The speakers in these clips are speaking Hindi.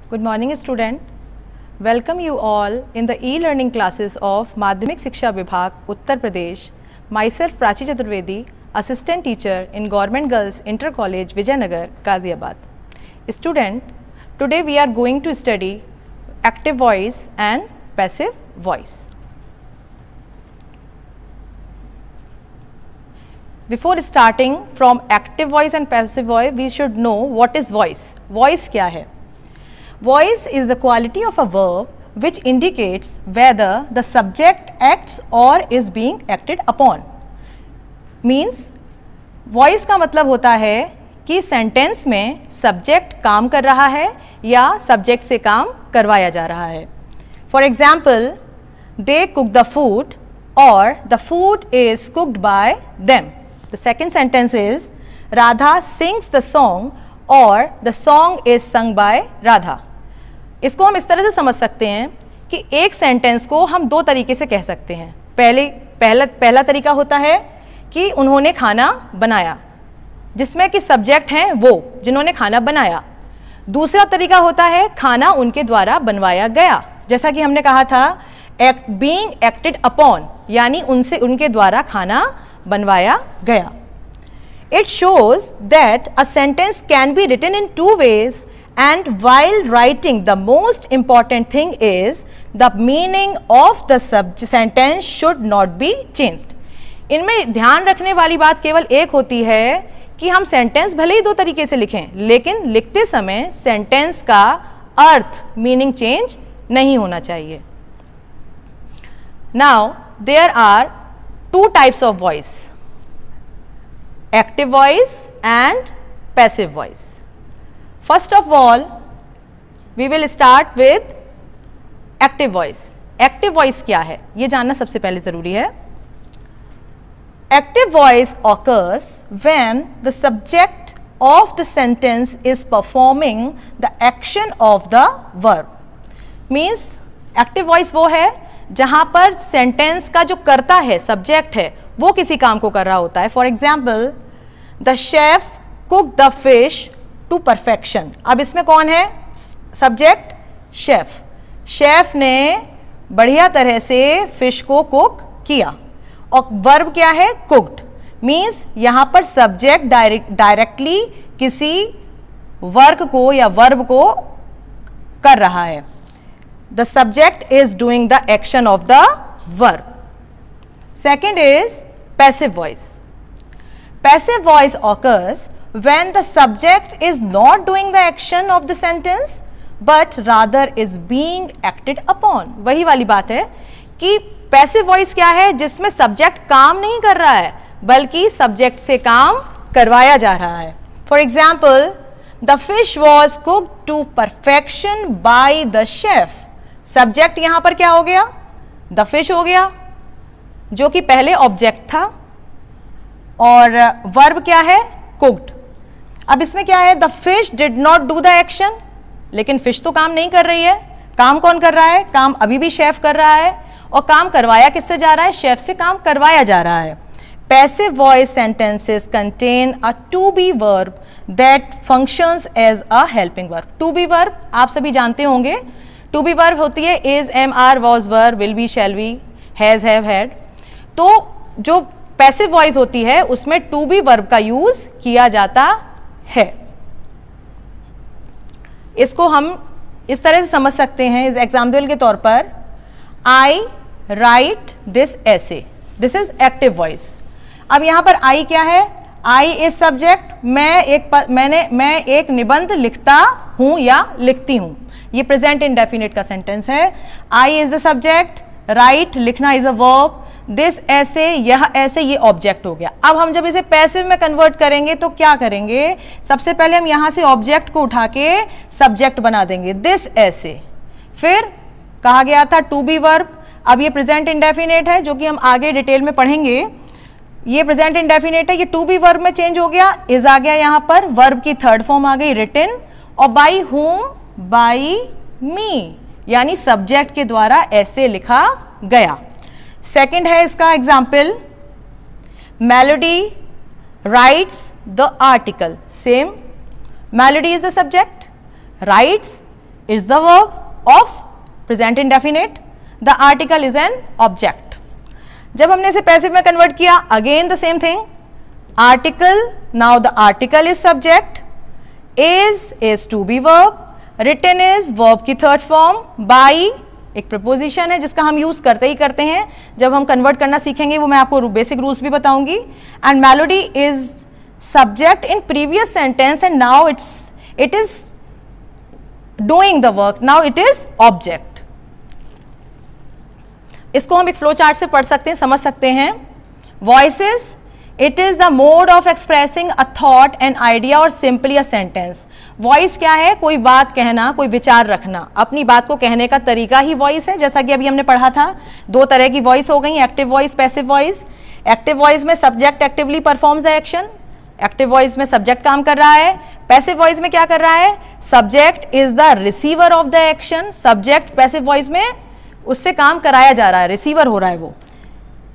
Good morning student. Welcome you all in the e-learning classes of Madhyamik Shiksha Vibhag, Uttar Pradesh. Myself Prachi Chaturvedi, Assistant Teacher in Government Girls Inter College, Vijayanagar, Ghaziabad. Student, today we are going to study active voice and passive voice. Before starting from active voice and passive voice, we should know what is voice. Voice क्या है? Voice is the quality of a verb which indicates whether the subject acts or is being acted upon. Means voice का मतलब होता है कि सेंटेंस में सब्जेक्ट काम कर रहा है या सब्जेक्ट से काम करवाया जा रहा है. For example, they cook the food और the food is cooked by them. The second sentence is Radha sings the song और the song is sung by Radha. इसको हम इस तरह से समझ सकते हैं कि एक सेंटेंस को हम दो तरीके से कह सकते हैं. पहला तरीका होता है कि उन्होंने खाना बनाया, जिसमें कि सब्जेक्ट हैं वो जिन्होंने खाना बनाया. दूसरा तरीका होता है खाना उनके द्वारा बनवाया गया, जैसा कि हमने कहा था बीइंग एक्टेड अपॉन, यानी उनके द्वारा खाना बनवाया गया. It shows that a sentence can be written in two ways, and while writing the most important thing is the meaning of the sentence should not be changed. इनमें ध्यान रखने वाली बात केवल एक होती है कि हम सेंटेंस भले ही दो तरीके से लिखें, लेकिन लिखते समय सेंटेंस का अर्थ मीनिंग चेंज नहीं होना चाहिए. Now there are two types of voice, active voice and passive voice. First of all, we will start with active voice. Active voice क्या है ये जानना सबसे पहले ज़रूरी है. Active voice occurs when the subject of the sentence is performing the action of the verb. Means active voice वो है जहाँ पर सेंटेंस का जो करता है सब्जेक्ट है वो किसी काम को कर रहा होता है. For example, the chef cook the fish to perfection. अब इसमें कौन है सब्जेक्ट? शेफ. शेफ ने बढ़िया तरह से फिश को कुक किया. और वर्ब क्या है? कुक्ड. मीन्स यहाँ पर सब्जेक्ट डायरेक्टली किसी वर्क को या वर्ब को कर रहा है. The subject is doing the action of the verb. Second is passive voice. Passive voice occurs when the subject is not doing the action of the sentence but rather is being acted upon. वही वाली बात है कि passive voice क्या है? जिसमें सब्जेक्ट काम नहीं कर रहा है बल्कि सब्जेक्ट से काम करवाया जा रहा है. For example, the fish was cooked to perfection by the chef. Subject यहां पर क्या हो गया? द फिश हो गया, जो कि पहले ऑब्जेक्ट था, और वर्ब क्या है? कुक्ड. अब इसमें क्या है? The fish did not do the action. लेकिन फिश तो काम नहीं कर रही है. काम कौन कर रहा है? काम अभी भी शेफ कर रहा है. और काम करवाया किससे जा रहा है? शेफ से काम करवाया जा रहा है. Passive voice sentences contain a to be verb that functions as a helping verb. To be verb आप सभी जानते होंगे. टू बी वर्ब होती है is, am, are, was, were, will be, shall be, has, have, had. तो जो पैसिव वॉइस होती है उसमें टू बी वर्ब का यूज किया जाता है. इसको हम इस तरह से समझ सकते हैं. इस एग्जाम्पल के तौर पर, आई राइट दिस ऐसे. This is active voice. अब यहां पर आई क्या है? I is subject. मैं एक निबंध लिखता हूं या लिखती हूं. ये प्रेजेंट इंडेफिनिट का सेंटेंस है. I is the subject, right लिखना इज अ वर्ब, दिस ऐसे, यह ऐसे, ये ऑब्जेक्ट हो गया. अब हम जब इसे पैसिव में कन्वर्ट करेंगे तो क्या करेंगे? सबसे पहले हम यहां से ऑब्जेक्ट को उठा के सब्जेक्ट बना देंगे, दिस ऐसे. फिर कहा गया था टू बी वर्ब. अब ये प्रेजेंट इंडेफिनिट है जो कि हम आगे डिटेल में पढ़ेंगे. ये प्रेजेंट इंडेफिनिट है, ये टू बी वर्ब में चेंज हो गया, इज आ गया यहां पर, वर्ब की थर्ड फॉर्म आ गई रिटन, और बाई हुम? बाई मी, यानी सब्जेक्ट के द्वारा ऐसे लिखा गया. सेकंड है इसका example, melody rights the article. Same, melody is the subject, rights is the verb of present indefinite. The article is an object. जब हमने इसे पैसिव में कन्वर्ट किया, again the same thing, article, now the article is subject, is to be verb, written is verb की थर्ड फॉर्म, by एक प्रपोजिशन है जिसका हम यूज करते ही करते हैं, जब हम कन्वर्ट करना सीखेंगे वो मैं आपको बेसिक रूल्स भी बताऊंगी. And melody is subject in previous sentence and now it is doing the work, now it is object. इसको हम एक फ्लो चार्ट से पढ़ सकते हैं, समझ सकते हैं. Voices, it is the mode of expressing a thought and idea और सिंपली अ सेंटेंस. वॉइस क्या है? कोई बात कहना, कोई विचार रखना, अपनी बात को कहने का तरीका ही वॉइस है. जैसा कि अभी हमने पढ़ा था, दो तरह की वॉइस हो गई, active voice, passive voice. Active voice में subject actively performs the action, active voice में सब्जेक्ट काम कर रहा है. पैसिव वॉइस में क्या कर रहा है? Subject is the receiver of the action. Subject passive voice में उससे काम कराया जा रहा है, रिसीवर हो रहा है वो.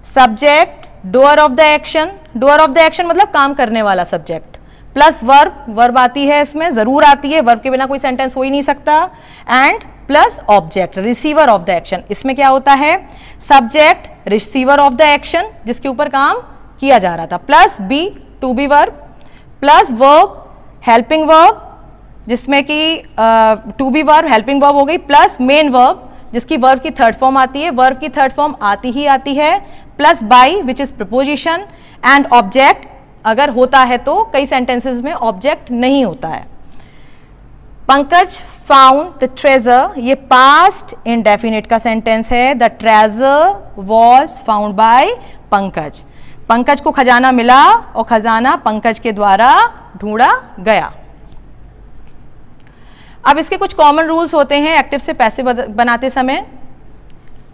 Subject doer of the action, doer of the action मतलब काम करने वाला सब्जेक्ट, प्लस वर्ब, वर्ब आती है इसमें, जरूर आती है, वर्ब के बिना कोई सेंटेंस हो ही नहीं सकता. And plus object, receiver of the action. इसमें क्या होता है? Subject receiver of the action जिसके ऊपर काम किया जा रहा था, plus be to be verb, plus verb helping verb जिसमें कि to be verb helping verb हो गई, प्लस मेन वर्ब जिसकी वर्ब की थर्ड फॉर्म आती है, वर्ब की थर्ड फॉर्म आती ही आती है, plus by which is preposition. And object अगर होता है तो कई सेंटेंसेस में ऑब्जेक्ट नहीं होता है. पंकज फाउंड द ट्रेजर, ये पास्ट इंडेफिनिट का सेंटेंस है. The treasure was found by Pankaj. Pankaj को खजाना मिला और खजाना पंकज के द्वारा ढूंढा गया. अब इसके कुछ कॉमन रूल्स होते हैं एक्टिव से पैसिव बनाते समय,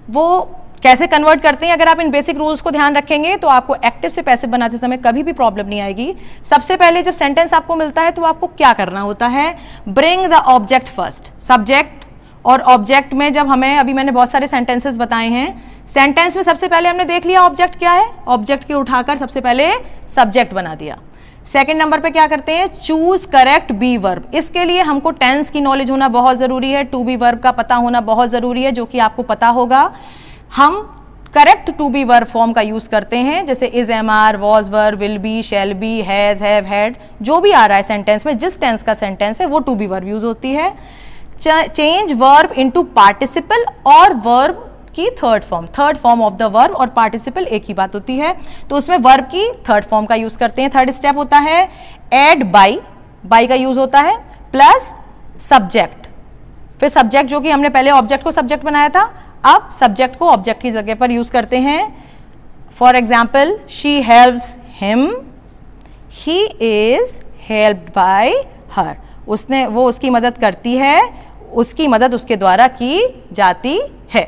वो कैसे कन्वर्ट करते हैं. अगर आप इन बेसिक रूल्स को ध्यान रखेंगे तो आपको एक्टिव से पैसिव बनाते समय कभी भी प्रॉब्लम नहीं आएगी. सबसे पहले जब सेंटेंस आपको मिलता है तो आपको क्या करना होता है? Bring the object first. Subject और ऑब्जेक्ट में जब हमें, अभी मैंने बहुत सारे सेंटेंसेस बताए हैं, सेंटेंस में सबसे पहले हमने देख लिया ऑब्जेक्ट क्या है, ऑब्जेक्ट की उठाकर सबसे पहले सब्जेक्ट बना दिया. सेकेंड नंबर पे क्या करते हैं? Choose correct be verb. इसके लिए हमको टेंस की नॉलेज होना बहुत जरूरी है, टू बी वर्ब का पता होना बहुत जरूरी है, जो कि आपको पता होगा. हम correct to be verb form का यूज करते हैं, जैसे is, am are, was were, will be, shall be, has, have, had, जो भी आ रहा है सेंटेंस में, जिस टेंस का सेंटेंस है वो टू बी वर्ब यूज होती है. चेंज वर्ब इनटू पार्टिसिपल और वर्ब की third form of the verb और पार्टिसिपल एक ही बात होती है, तो उसमें वर्ब की थर्ड फॉर्म का यूज करते हैं. थर्ड स्टेप होता है एड बाई, बाई का यूज होता है, प्लस सब्जेक्ट. फिर सब्जेक्ट जो कि हमने पहले ऑब्जेक्ट को सब्जेक्ट बनाया था, अब सब्जेक्ट को ऑब्जेक्ट की जगह पर यूज करते हैं. For example, she helps him, he is helped bye हर. उसने, वो उसकी मदद करती है, उसकी मदद उसके द्वारा की जाती है.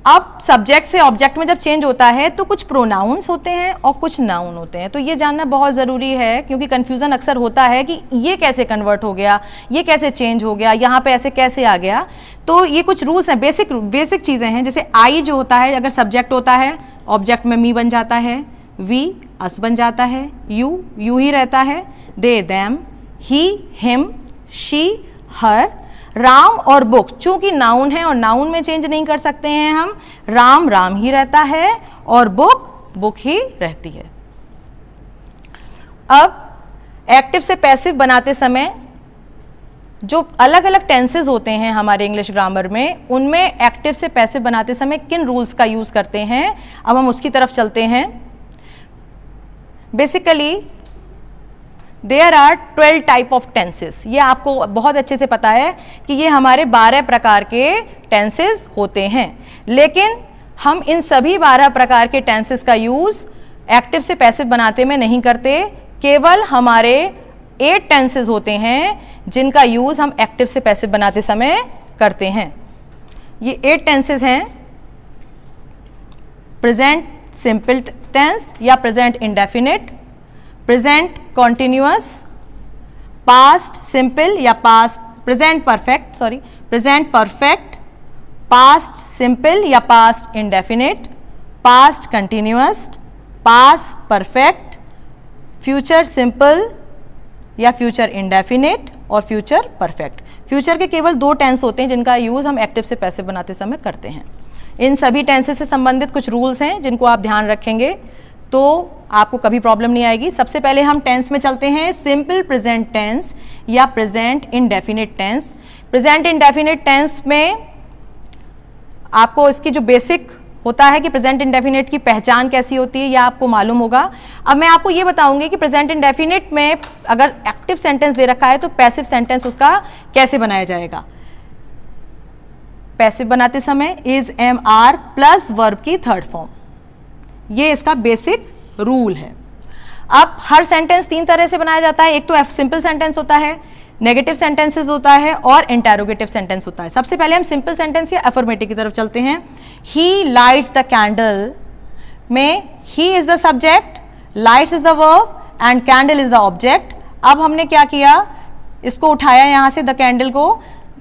अब सब्जेक्ट से ऑब्जेक्ट में जब चेंज होता है तो कुछ प्रोनाउंस होते हैं और कुछ नाउन होते हैं, तो ये जानना बहुत ज़रूरी है क्योंकि कन्फ्यूज़न अक्सर होता है कि ये कैसे कन्वर्ट हो गया, ये कैसे चेंज हो गया, यहाँ पे ऐसे कैसे आ गया. तो ये कुछ रूल्स हैं, बेसिक चीज़ें हैं. जैसे आई जो होता है, अगर सब्जेक्ट होता है, ऑब्जेक्ट में मी बन जाता है, वी अस बन जाता है, यू ही रहता है, they them, he him, she her. Ram और बुक चूंकि नाउन है और नाउन में चेंज नहीं कर सकते हैं हम, राम राम ही रहता है और बुक बुक ही रहती है. अब एक्टिव से पैसिव बनाते समय जो अलग अलग टेंसेस होते हैं हमारे इंग्लिश ग्रामर में, उनमें एक्टिव से पैसिव बनाते समय किन रूल्स का यूज करते हैं, अब हम उसकी तरफ चलते हैं. Basically there are 12 type of tenses. ये आपको बहुत अच्छे से पता है कि ये हमारे 12 प्रकार के टेंसेस होते हैं, लेकिन हम इन सभी 12 प्रकार के टेंसेस का यूज एक्टिव से पैसिव बनाते में नहीं करते. केवल हमारे 8 टेंसेस होते हैं जिनका यूज हम एक्टिव से पैसिव बनाते समय करते हैं. ये 8 टेंसेस हैं: प्रेजेंट सिंपल टेंस या present indefinite, present continuous, past simple या past present perfect, present perfect, past simple या past indefinite, past continuous, past perfect, future simple या फ्यूचर इंडेफिनिट, और फ्यूचर परफेक्ट। फ्यूचर के केवल 2 टेंस होते हैं जिनका यूज़ हम एक्टिव से पैसिव बनाते समय करते हैं। इन सभी टेंसेस से संबंधित कुछ रूल्स हैं जिनको आप ध्यान रखेंगे तो आपको कभी प्रॉब्लम नहीं आएगी। सबसे पहले हम टेंस में चलते हैं, सिंपल प्रेजेंट टेंस या present indefinite tense. Present indefinite tense में आपको इसकी जो बेसिक होता है कि प्रेजेंट इंडेफिनिट की पहचान कैसी होती है यह आपको मालूम होगा। अब मैं आपको ये बताऊंगी कि प्रेजेंट इंडेफिनिट में अगर एक्टिव सेंटेंस दे रखा है तो पैसिव सेंटेंस उसका कैसे बनाया जाएगा। पैसिव बनाते समय is, am, are plus verb की थर्ड फॉर्म, ये इसका बेसिक रूल है। अब हर सेंटेंस 3 तरह से बनाया जाता है। एक तो सिंपल सेंटेंस होता है, नेगेटिव सेंटेंसेस होता है और इंटेरोगेटिव सेंटेंस होता है। सबसे पहले हम सिंपल सेंटेंस या अफर्मेटिव की तरफ चलते हैं। ही लाइट्स द कैंडल में he is the subject, lights is the verb and candle is the object. अब हमने क्या किया, इसको उठाया यहां से द कैंडल को,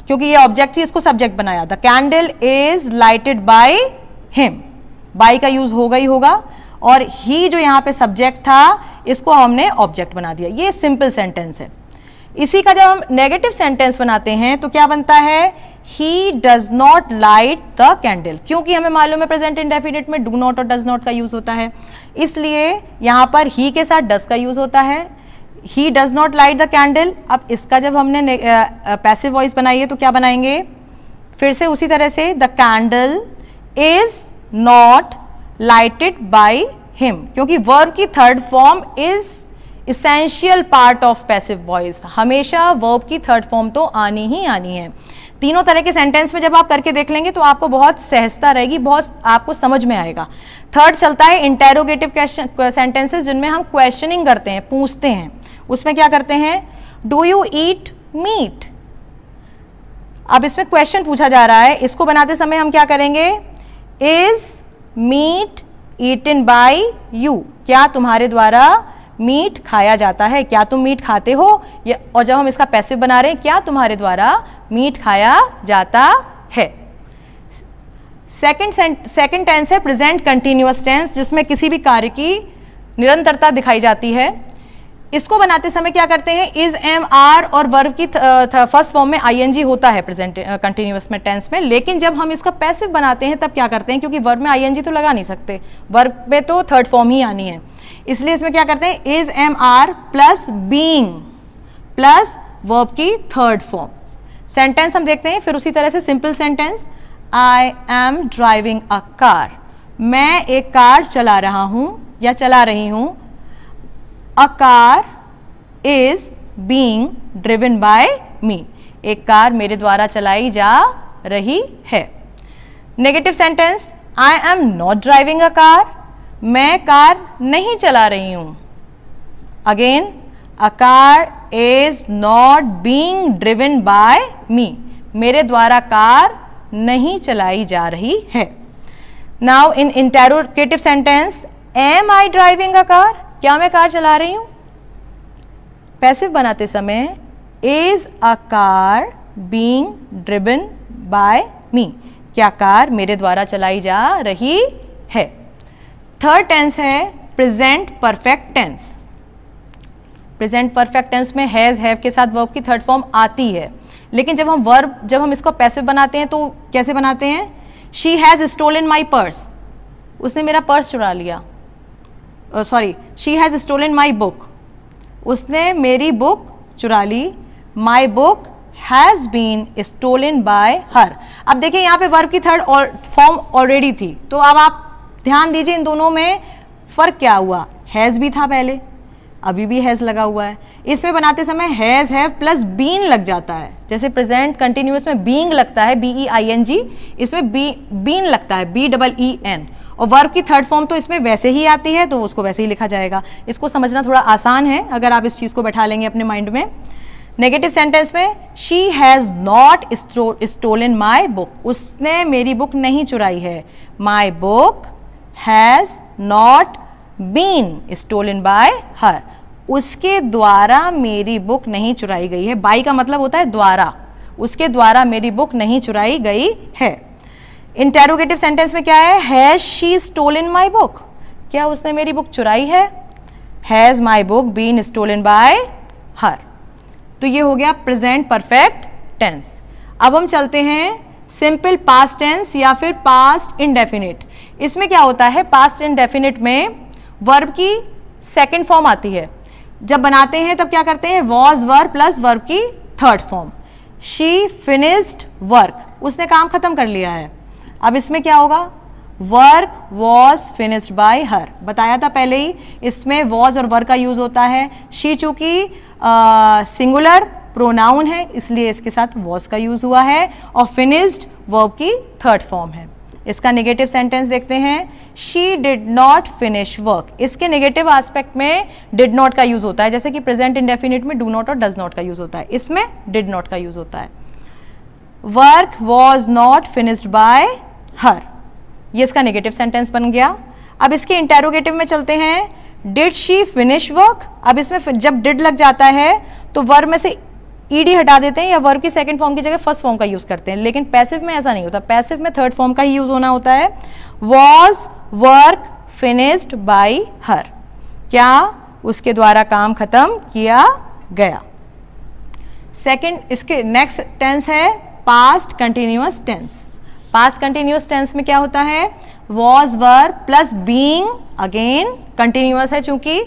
क्योंकि ये ऑब्जेक्ट थी इसको सब्जेक्ट बनाया। The candle is lighted by him, by का यूज होगा ही होगा, और ही जो यहाँ पे सब्जेक्ट था इसको हमने ऑब्जेक्ट बना दिया। ये सिंपल सेंटेंस है। इसी का जब हम नेगेटिव सेंटेंस बनाते हैं तो क्या बनता है, he does not light the candle, क्योंकि हमें मालूम है प्रेजेंट इंडेफिनिट में डू नॉट और डज नॉट का यूज होता है, इसलिए यहां पर ही के साथ डज का यूज होता है। He does not light the candle. अब इसका जब हमने पैसिव वॉइस बनाई है तो क्या बनाएंगे, फिर से उसी तरह से the candle is not lighted by him, क्योंकि वर्ब की third form is essential part of passive voice. हमेशा वर्ब की थर्ड फॉर्म तो आनी ही आनी है। तीनों तरह के सेंटेंस में जब आप करके देख लेंगे तो आपको बहुत सहजता रहेगी, बहुत आपको समझ में आएगा। थर्ड चलता है इंटेरोगेटिव सेंटेंसेस, जिनमें हम क्वेश्चनिंग करते हैं, पूछते हैं। उसमें क्या करते हैं, डू यू ईट मीट। अब इसमें क्वेश्चन पूछा जा रहा है, इसको बनाते समय हम क्या करेंगे, is meat eaten by you, क्या तुम्हारे द्वारा मीट खाया जाता है, क्या तुम मीट खाते हो। और जब हम इसका पैसिव बना रहे हैं, क्या तुम्हारे द्वारा मीट खाया जाता है। सेकंड टेंस है प्रेजेंट कंटिन्यूअस टेंस, जिसमें किसी भी कार्य की निरंतरता दिखाई जाती है। इसको बनाते समय क्या करते हैं, इज, एम, आर और वर्ब की फर्स्ट फॉर्म में आईएनजी होता है प्रेजेंट कंटिन्यूअस में टेंस में, लेकिन जब हम इसका पैसिव बनाते हैं तब क्या करते हैं, क्योंकि वर्ब में आईएनजी तो लगा नहीं सकते, वर्ब में तो थर्ड फॉर्म ही आनी है, इसलिए इसमें क्या करते हैं, is, am, are plus being plus verb की थर्ड फॉर्म। सेंटेंस हम देखते हैं फिर उसी तरह से। Simple sentence, I am driving a car, मैं एक कार चला रहा हूं या चला रही हूं। A car is being driven by me, एक कार मेरे द्वारा चलाई जा रही है। Negative sentence, I am not driving a car, मैं कार नहीं चला रही हूं। Again, a car is not being driven by me, मेरे द्वारा कार नहीं चलाई जा रही है। Now in interrogative sentence, am I driving a car, क्या मैं कार चला रही हूं। पैसिव बनाते समय, is a car being driven by me, क्या कार मेरे द्वारा चलाई जा रही है। थर्ड टेंस है present perfect tense. Present perfect tense में हैज, हैव के साथ वर्ब की थर्ड फॉर्म आती है, लेकिन जब हम इसको पैसिव बनाते हैं तो कैसे बनाते हैं, she has stolen my purse, उसने मेरा पर्स चुरा लिया। Sorry, she has stolen my book, उसने मेरी बुक चुरा ली। My book has been stolen by her. अब देखिए यहाँ पे वर्ब की थर्ड फॉर्म ऑलरेडी थी, तो अब आप ध्यान दीजिए इन दोनों में फर्क क्या हुआ। हैज भी था पहले, अभी भी हैज लगा हुआ है। इसमें बनाते समय हैज, हैव प्लस बीन लग जाता है, जैसे प्रेजेंट कंटिन्यूअस में बीइंग लगता है, BEING, इसमें बीन लगता है, BEEN, और वर्ब की थर्ड फॉर्म तो इसमें वैसे ही आती है तो उसको वैसे ही लिखा जाएगा। इसको समझना थोड़ा आसान है अगर आप इस चीज को बैठा लेंगे अपने माइंड में। नेगेटिव सेंटेंस में, she has not stolen my book, उसने मेरी बुक नहीं चुराई है। My book has not been stolen by her, उसके द्वारा मेरी बुक नहीं चुराई गई है। बाई का मतलब होता है द्वारा, उसके द्वारा मेरी बुक नहीं चुराई गई है। इंटेरोगेटिव सेंटेंस में क्या है, has she stolen my book, क्या उसने मेरी बुक चुराई है। Has my book been stolen by her. तो ये हो गया प्रेजेंट परफेक्ट टेंस। अब हम चलते हैं सिंपल पास्ट टेंस या फिर पास्ट इंडेफिनिट। इसमें क्या होता है, पास्ट इंडेफिनिट में वर्ब की सेकंड फॉर्म आती है। जब बनाते हैं तब क्या करते हैं, वॉज वर्ब प्लस वर्ब की third form. She finished work, उसने काम खत्म कर लिया है। अब इसमें क्या होगा, वर्क वॉज फिनिश्ड बाय हर, बताया था पहले ही, इसमें वॉज और वर्क का यूज होता है। शी चूंकि सिंगुलर प्रोनाउन है इसलिए इसके साथ वॉज का यूज हुआ है, और फिनिश्ड वर्ब की थर्ड फॉर्म है। इसका नेगेटिव सेंटेंस देखते हैं, she did not finish work. इसके नेगेटिव एस्पेक्ट में डिड नॉट का यूज होता है, जैसे कि प्रेजेंट इंडेफिनिट में डू नॉट और डज नॉट का यूज होता है, इसमें डिड नॉट का यूज होता है। Work was not finished by हर, ये इसका नेगेटिव सेंटेंस बन गया। अब इसके इंटेरोगेटिव में चलते हैं, डिड शी फिनिश वर्क। अब इसमें जब डिड लग जाता है तो वर्ब में से ईडी हटा देते हैं या वर्ब की सेकंड फॉर्म की जगह फर्स्ट फॉर्म का यूज करते हैं, लेकिन पैसिव में ऐसा नहीं होता, पैसिव में थर्ड फॉर्म का ही यूज होना होता है। Was work finished by her, क्या उसके द्वारा काम खत्म किया गया। सेकंड, इसके नेक्स्ट टेंस है past continuous tense. Past continuous tense में क्या होता है, was verb plus being, again continuous है चूंकि,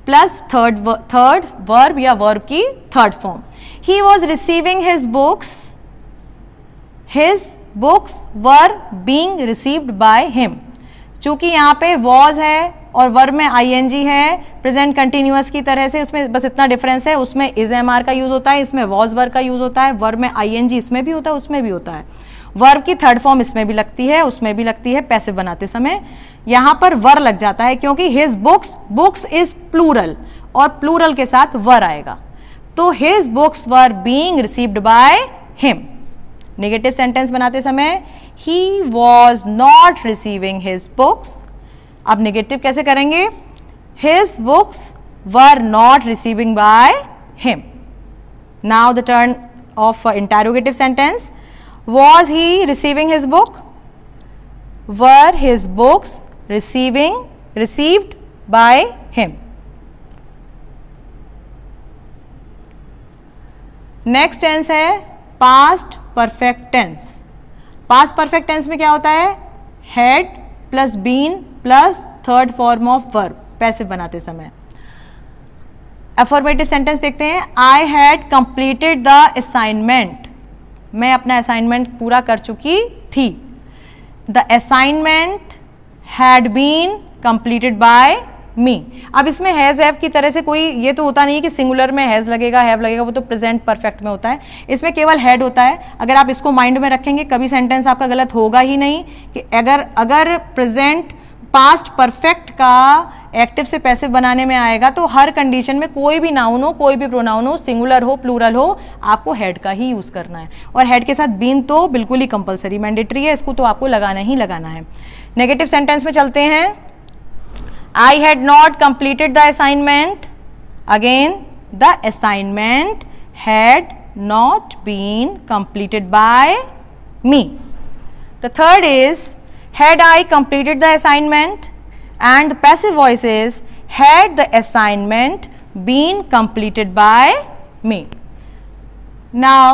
प्लस थर्ड वर्ब या वर्ब की third form. He was receiving his books. His books were being received by him. चूंकि यहाँ पे was है और वर्ब में ing है, प्रेजेंट कंटिन्यूअस की तरह से, उसमें बस इतना डिफरेंस है, उसमें is mr का यूज होता है, इसमें was वर्ब का यूज होता है। वर्ब में ing इसमें भी होता है, उसमें भी होता है। वर्ब की थर्ड फॉर्म इसमें भी लगती है, उसमें भी लगती है पैसिव बनाते समय। यहाँ पर वर लग जाता है क्योंकि his books, books is plural और प्लूरल के साथ वर आएगा, तो his books were being received by him। Negative sentence बनाते समय he was not receiving his books। अब नेगेटिव कैसे करेंगे, his books were not receiving by him। Now the turn of interrogative sentence, was he receiving his book? Were his books received by him? Next tense है past perfect tense. Past perfect tense में क्या होता है, had plus been plus third form of verb, passive बनाते समय। अफर्मेटिव सेंटेंस देखते हैं, I had completed the assignment, मैं अपना असाइनमेंट पूरा कर चुकी थी। The assignment had been completed by me. अब इसमें हैज हैव की तरह से कोई ये तो होता नहीं है कि सिंगुलर में हैज लगेगा हैव लगेगा, वो तो प्रेजेंट परफेक्ट में होता है, इसमें केवल हैड होता है। अगर आप इसको माइंड में रखेंगे कभी सेंटेंस आपका गलत होगा ही नहीं, कि अगर प्रेजेंट पास्ट परफेक्ट का एक्टिव से पैसिव बनाने में आएगा तो हर कंडीशन में कोई भी नाउन हो, कोई भी प्रोनाउन हो, सिंगुलर हो प्लूरल हो, आपको हैड का ही यूज करना है। और हैड के साथ बीन तो बिल्कुल ही कंपलसरी मैंडेटरी है, इसको तो आपको लगाना ही लगाना है। नेगेटिव सेंटेंस में चलते हैं, I had not completed the assignment. Again, the assignment had not been completed by me. The third is, had I completed the assignment? And the passive voice is, had the assignment been completed by me? Now,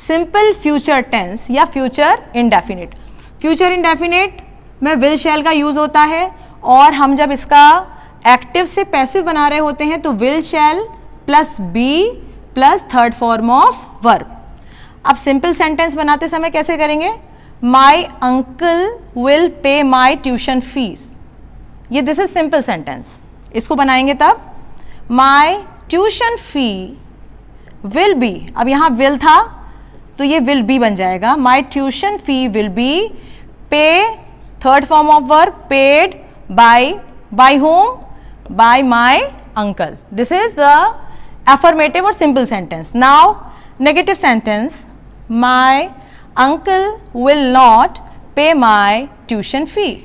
simple future tense या future indefinite. Future indefinite में will shall का use होता है, और हम जब इसका एक्टिव से पैसिव बना रहे होते हैं तो will shall plus be plus third form of verb. अब सिंपल सेंटेंस बनाते समय कैसे करेंगे, my uncle will pay my tuition fees, ये दिस इज सिंपल सेंटेंस। इसको बनाएंगे तब, my tuition fee will be, अब यहाँ विल था तो ये विल बी बन जाएगा, my tuition fee will be, पे third form of verb, paid by whom, by my uncle. This is the affirmative or simple sentence. Now negative sentence, my uncle will not pay my tuition fee.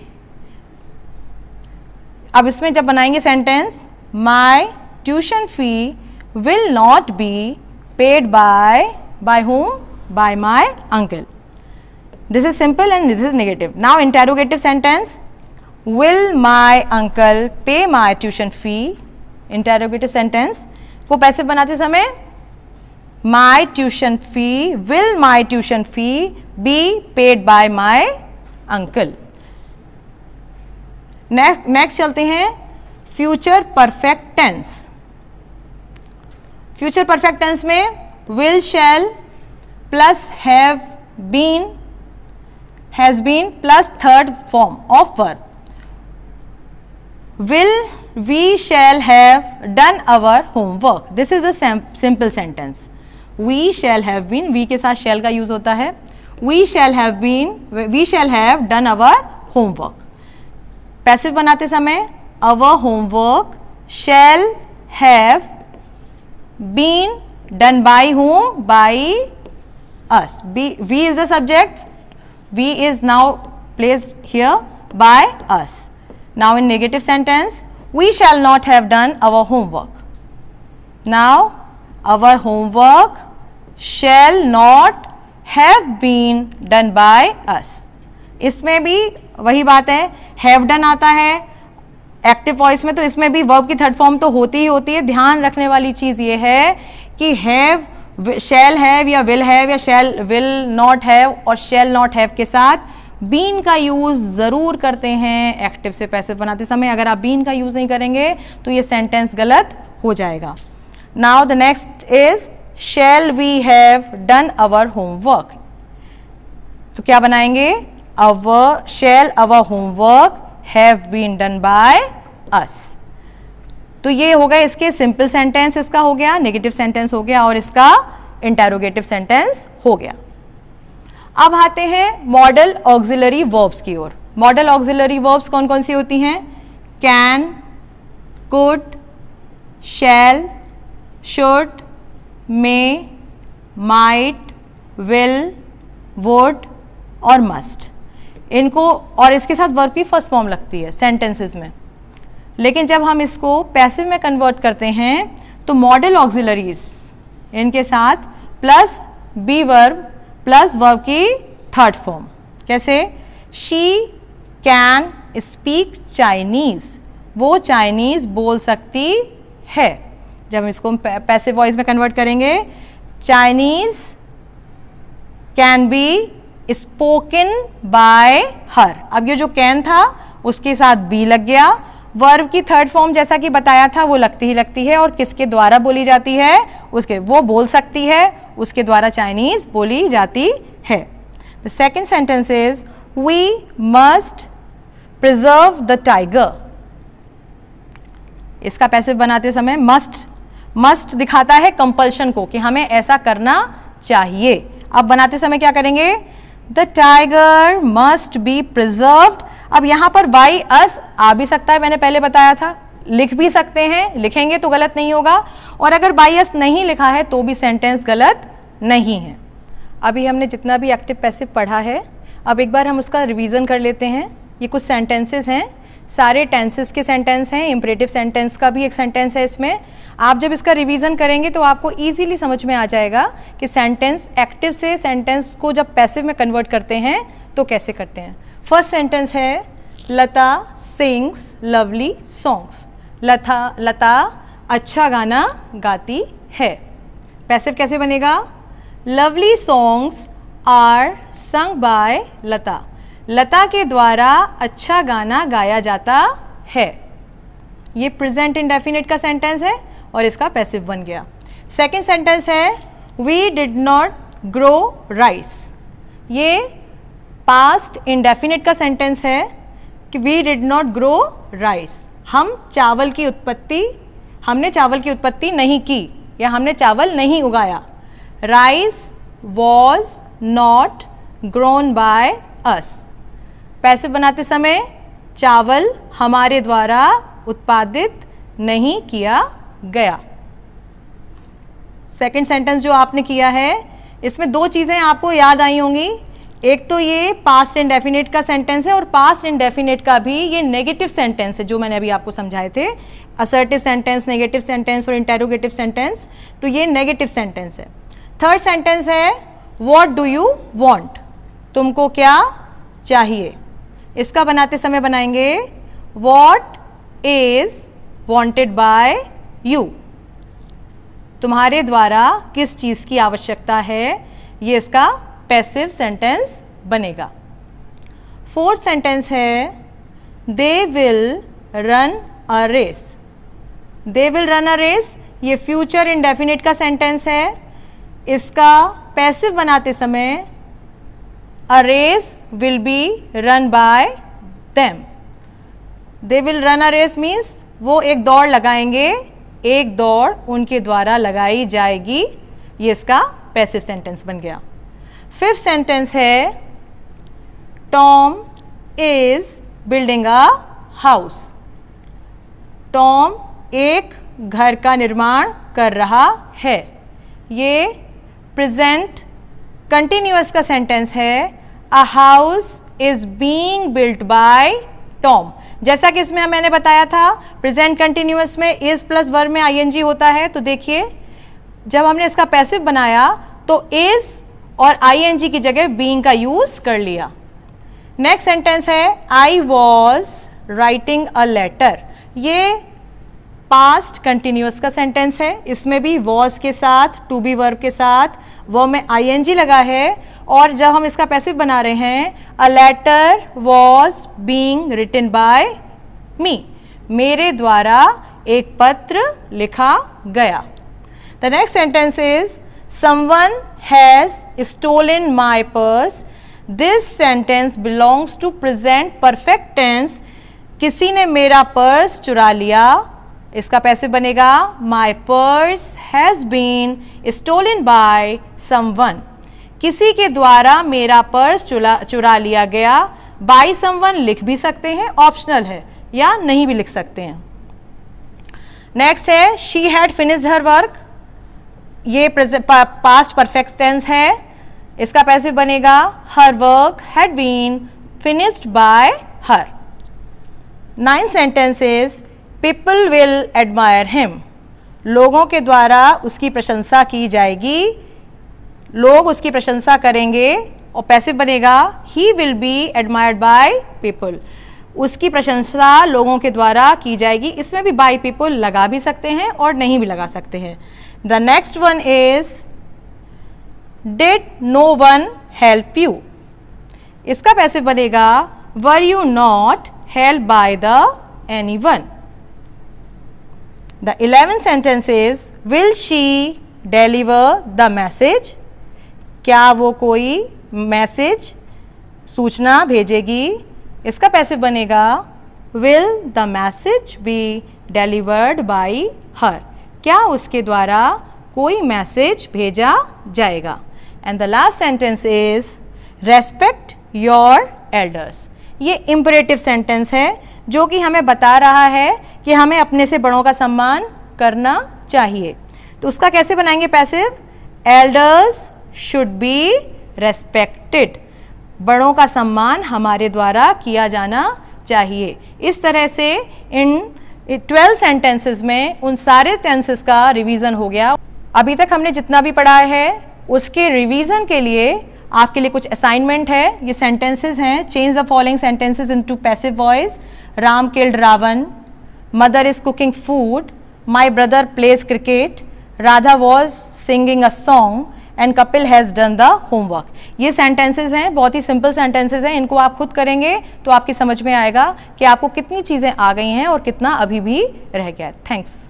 अब इसमें जब बनाएंगे sentence, my tuition fee will not be paid by whom, by my uncle. This is simple and this is negative. Now interrogative sentence, will my uncle pay my tuition fee? Interrogative sentence को पैसिव बनाते समय my tuition fee, will my tuition fee be paid by my uncle? Next चलते हैं future perfect tense. Future perfect tense में will, shall plus have been, has been plus third form of verb. will, we shall have done our homework, this is a simple sentence। we shall have been, we के साथ shall का यूज होता है। we shall have done our homework। Passive बनाते समय our homework shall have been done by whom? By us। we is the subject, we is now placed here by us। Now in negative sentence, we shall not have done our homework। Now our homework shall not have been done by us। इसमें भी वही बात है, have done आता है एक्टिव वॉइस में, तो इसमें भी वर्ब की थर्ड फॉर्म तो होती ही होती है। ध्यान रखने वाली चीज ये है कि have, shall have या will have या shall will not have और shall not have के साथ बीन का यूज जरूर करते हैं एक्टिव से पैसिव बनाते समय। अगर आप बीन का यूज नहीं करेंगे तो ये सेंटेंस गलत हो जाएगा। Now the next is shall we have done our homework. तो क्या बनाएंगे? Our, shall our homework have been done by us. तो ये हो गया इसके सिंपल सेंटेंस, इसका हो गया, नेगेटिव सेंटेंस हो गया और इसका इंटेरोगेटिव सेंटेंस हो गया। अब आते हैं मॉडल ऑक्सिलरी वर्ब्स की ओर। मॉडल ऑक्सिलरी वर्ब्स कौन कौन सी होती हैं? Can, could, shall, should, may, might, will, would और मस्ट। इनको और इसके साथ वर्ब की फर्स्ट फॉर्म लगती है सेंटेंसेस में। लेकिन जब हम इसको पैसिव में कन्वर्ट करते हैं तो मॉडल ऑक्सिलरीज इनके साथ plus be verb plus verb की थर्ड फॉर्म। कैसे? शी कैन स्पीक चाइनीज, वो चाइनीज बोल सकती है। जब हम इसको पैसिव वॉइस में कन्वर्ट करेंगे, Chinese can be spoken by her. अब ये जो कैन था उसके साथ बी लग गया। वर्ब की थर्ड फॉर्म जैसा कि बताया था वो लगती ही लगती है और किसके द्वारा बोली जाती है? उसके, वो बोल सकती है, उसके द्वारा चाइनीज बोली जाती है। The second sentence is we must preserve the tiger. इसका पैसिव बनाते समय मस्ट दिखाता है कंपल्शन को कि हमें ऐसा करना चाहिए। अब बनाते समय क्या करेंगे? The tiger must be preserved. अब यहां पर बाई अस आ भी सकता है, मैंने पहले बताया था, लिख भी सकते हैं, लिखेंगे तो गलत नहीं होगा। और अगर बाई अस नहीं लिखा है तो भी सेंटेंस गलत नहीं है। अभी हमने जितना भी एक्टिव पैसिव पढ़ा है, अब एक बार हम उसका रिवीजन कर लेते हैं। ये कुछ सेंटेंसेस हैं, सारे टेंसेस के सेंटेंस हैं, इंपरेटिव सेंटेंस का भी एक सेंटेंस है इसमें। आप जब इसका रिवीजन करेंगे तो आपको इजीली समझ में आ जाएगा कि सेंटेंस एक्टिव से सेंटेंस को जब पैसिव में कन्वर्ट करते हैं तो कैसे करते हैं। फर्स्ट सेंटेंस है Lata sings lovely songs. Lata अच्छा गाना गाती है। पैसिव कैसे बनेगा? Lovely songs are sung by Lata. Lata के द्वारा अच्छा गाना गाया जाता है। ये प्रेजेंट इंडेफिनिट का सेंटेंस है और इसका पैसिव बन गया। सेकेंड सेंटेंस है we did not grow rice. ये पास्ट इंडेफिनिट का सेंटेंस है कि we did not grow rice. हमने चावल की उत्पत्ति नहीं की या हमने चावल नहीं उगाया। Rice was not grown by us. Passive बनाते समय चावल हमारे द्वारा उत्पादित नहीं किया गया। सेकंड सेंटेंस जो आपने किया है इसमें दो चीजें आपको याद आई होंगी। एक तो ये पास्ट इंडेफिनिट का सेंटेंस है और पास्ट इंडेफिनिट का भी ये नेगेटिव सेंटेंस है जो मैंने अभी आपको समझाए थे, असर्टिव सेंटेंस, नेगेटिव सेंटेंस और इंटेरोगेटिव सेंटेंस। तो ये नेगेटिव सेंटेंस है। थर्ड सेंटेंस है व्हाट डू यू वांट, तुमको क्या चाहिए। इसका बनाते समय बनाएंगे what is wanted by you. तुम्हारे द्वारा किस चीज़ की आवश्यकता है, ये इसका पैसिव सेंटेंस बनेगा। फोर्थ सेंटेंस है they will run a race. They will run a race, ये फ्यूचर इंडेफिनिट का सेंटेंस है। इसका पैसिव बनाते समय अ race will be run by them. They will run a race means वो एक दौड़ लगाएंगे, एक दौड़ उनके द्वारा लगाई जाएगी। ये इसका पैसिव सेंटेंस बन गया। फिफ्थ सेंटेंस है Tom is building a house. Tom एक घर का निर्माण कर रहा है। ये प्रेजेंट कंटिन्यूअस का सेंटेंस है। A house is being built by Tom. जैसा कि इसमें मैंने बताया था प्रेजेंट कंटिन्यूअस में इज प्लस वर्ब में आईएनजी होता है। तो देखिए जब हमने इसका पैसिव बनाया तो इज और आईएनजी की जगह बीइंग का यूज कर लिया। नेक्स्ट सेंटेंस है I was writing a letter. ये पास्ट कंटिन्यूअस का सेंटेंस है। इसमें भी वॉज के साथ टू बी वर्ब के साथ वर्ब में आईएनजी लगा है। और जब हम इसका पैसिव बना रहे हैं a letter was being written by me. मेरे द्वारा एक पत्र लिखा गया। The next sentence is someone has stolen my purse. This sentence belongs to present perfect tense. किसी ने मेरा पर्स चुरा लिया। इसका पैसिव बनेगा my purse has been stolen by someone. किसी के द्वारा मेरा पर्स चुरा लिया गया। बाय समवन लिख भी सकते हैं, ऑप्शनल है, या नहीं भी लिख सकते हैं। नेक्स्ट है she had finished her work. ये पास्ट परफेक्ट टेंस है। इसका पैसिव बनेगा her work had been finished by her. Ninth sentence is people will admire him. लोगों के द्वारा उसकी प्रशंसा की जाएगी। लोग उसकी प्रशंसा करेंगे और पैसिव बनेगा he will be admired by people. उसकी प्रशंसा लोगों के द्वारा की जाएगी। इसमें भी बाय पीपल लगा भी सकते हैं और नहीं भी लगा सकते हैं। The next one is did no one help you. इसका पैसिव बनेगा were you not help by the any one. The 11th sentence is will she deliver the message. क्या वो कोई मैसेज सूचना भेजेगी। इसका पैसिव बनेगा will the message be delivered by her. क्या उसके द्वारा कोई मैसेज भेजा जाएगा। And the last sentence is respect your elders. ये इम्परेटिव सेंटेंस है जो कि हमें बता रहा है कि हमें अपने से बड़ों का सम्मान करना चाहिए। तो उसका कैसे बनाएंगे passive. Elders should be respected. बड़ों का सम्मान हमारे द्वारा किया जाना चाहिए। इस तरह से इन 12 सेंटेंसेस में उन सारे टेंसेस का रिवीजन हो गया। अभी तक हमने जितना भी पढ़ा है उसके रिवीजन के लिए आपके लिए कुछ असाइनमेंट है। ये सेंटेंसेस हैं। Change the following sentences into passive voice. Ram killed Ravan. Mother is cooking food. My brother plays cricket. Radha was singing a song and Kapil has done the homework. ये सेंटेंसेस हैं, बहुत ही सिंपल सेंटेंसेस हैं। इनको आप खुद करेंगे तो आपकी समझ में आएगा कि आपको कितनी चीज़ें आ गई हैं और कितना अभी भी रह गया है। थैंक्स।